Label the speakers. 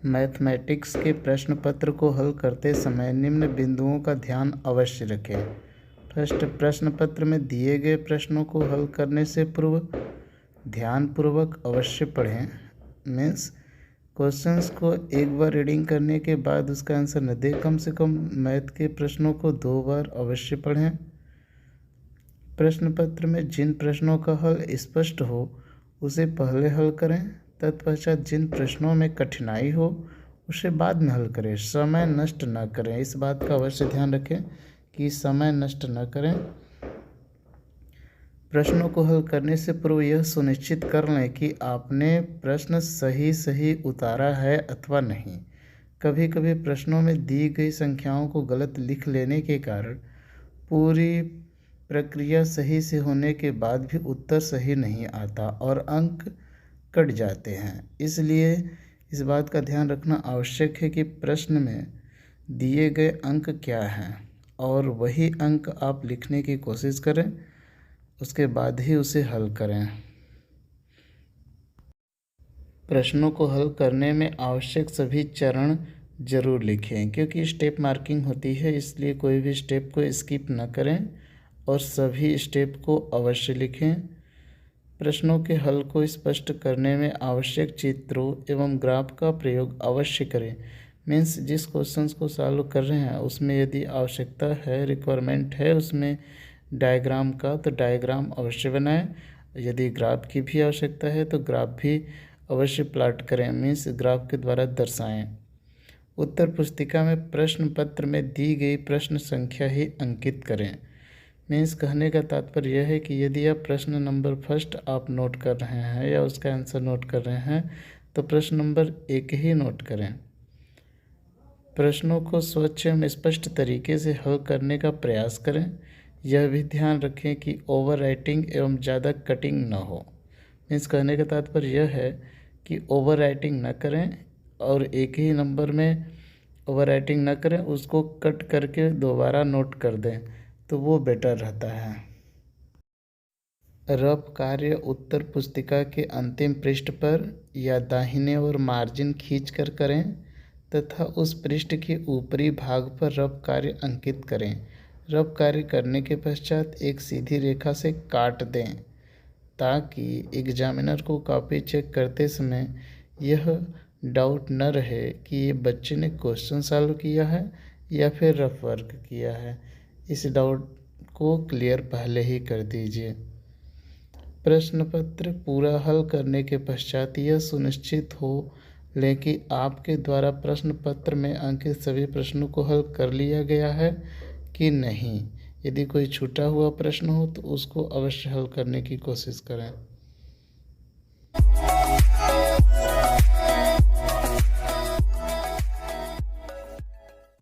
Speaker 1: Mathematics के प्रश्न पत्र को हल करते समय निम्न बिंदुओं का ध्यान अवश्य रखें। फर्स्ट, प्रश्न पत्र में दिए गए प्रश्नों को हल करने से पूर्व ध्यानपूर्वक अवश्य पढ़ें। मीन्स क्वेश्चंस को एक बार रीडिंग करने के बाद उसका आंसर न दें, कम से कम मैथ के प्रश्नों को 2 बार अवश्य पढ़ें। प्रश्न पत्र में जिन प्रश्नों का हल स्पष्ट हो उसे पहले हल करें, तत्पश्चात जिन प्रश्नों में कठिनाई हो उसे बाद में हल करें। समय नष्ट न करें, इस बात का अवश्य ध्यान रखें कि समय नष्ट न करें। प्रश्नों को हल करने से पूर्व यह सुनिश्चित कर लें कि आपने प्रश्न सही उतारा है अथवा नहीं। कभी कभी प्रश्नों में दी गई संख्याओं को गलत लिख लेने के कारण पूरी प्रक्रिया सही से होने के बाद भी उत्तर सही नहीं आता और अंक कट जाते हैं। इसलिए इस बात का ध्यान रखना आवश्यक है कि प्रश्न में दिए गए अंक क्या हैं और वही अंक आप लिखने की कोशिश करें, उसके बाद ही उसे हल करें। प्रश्नों को हल करने में आवश्यक सभी चरण जरूर लिखें, क्योंकि स्टेप मार्किंग होती है, इसलिए कोई भी स्टेप को स्किप न करें और सभी स्टेप को अवश्य लिखें। प्रश्नों के हल को स्पष्ट करने में आवश्यक चित्रों एवं ग्राफ का प्रयोग अवश्य करें। मीन्स जिस क्वेश्चंस को सॉल्व कर रहे हैं उसमें यदि आवश्यकता है, रिक्वायरमेंट है उसमें डायग्राम का, तो डायग्राम अवश्य बनाएं। यदि ग्राफ की भी आवश्यकता है तो ग्राफ भी अवश्य प्लॉट करें, मीन्स ग्राफ के द्वारा दर्शाएं। उत्तर पुस्तिका में प्रश्न पत्र में दी गई प्रश्न संख्या ही अंकित करें। मीन्स कहने का तात्पर्य यह है कि यदि आप प्रश्न नंबर फर्स्ट आप नोट कर रहे हैं या उसका आंसर नोट कर रहे हैं तो प्रश्न नंबर 1 ही नोट करें। प्रश्नों को स्वच्छ एवं स्पष्ट तरीके से हल करने का प्रयास करें। यह भी ध्यान रखें कि ओवर राइटिंग एवं ज़्यादा कटिंग न हो। मीन्स कहने का तात्पर्य यह है कि ओवर राइटिंग न करें और एक ही नंबर में ओवर राइटिंग न करें, उसको कट करके दोबारा नोट कर दें तो वो बेटर रहता है। रफ कार्य उत्तर पुस्तिका के अंतिम पृष्ठ पर या दाहिने ओर मार्जिन खींचकर करें तथा उस पृष्ठ के ऊपरी भाग पर रफ कार्य अंकित करें। रफ कार्य करने के पश्चात एक सीधी रेखा से काट दें ताकि एग्जामिनर को कॉपी चेक करते समय यह डाउट न रहे कि ये बच्चे ने क्वेश्चन सॉल्व किया है या फिर रफ वर्क किया है। इस डाउट को क्लियर पहले ही कर दीजिए। प्रश्न पत्र पूरा हल करने के पश्चात यह सुनिश्चित हो लें कि आपके द्वारा प्रश्न पत्र में अंकित सभी प्रश्नों को हल कर लिया गया है कि नहीं। यदि कोई छूटा हुआ प्रश्न हो तो उसको अवश्य हल करने की कोशिश करें।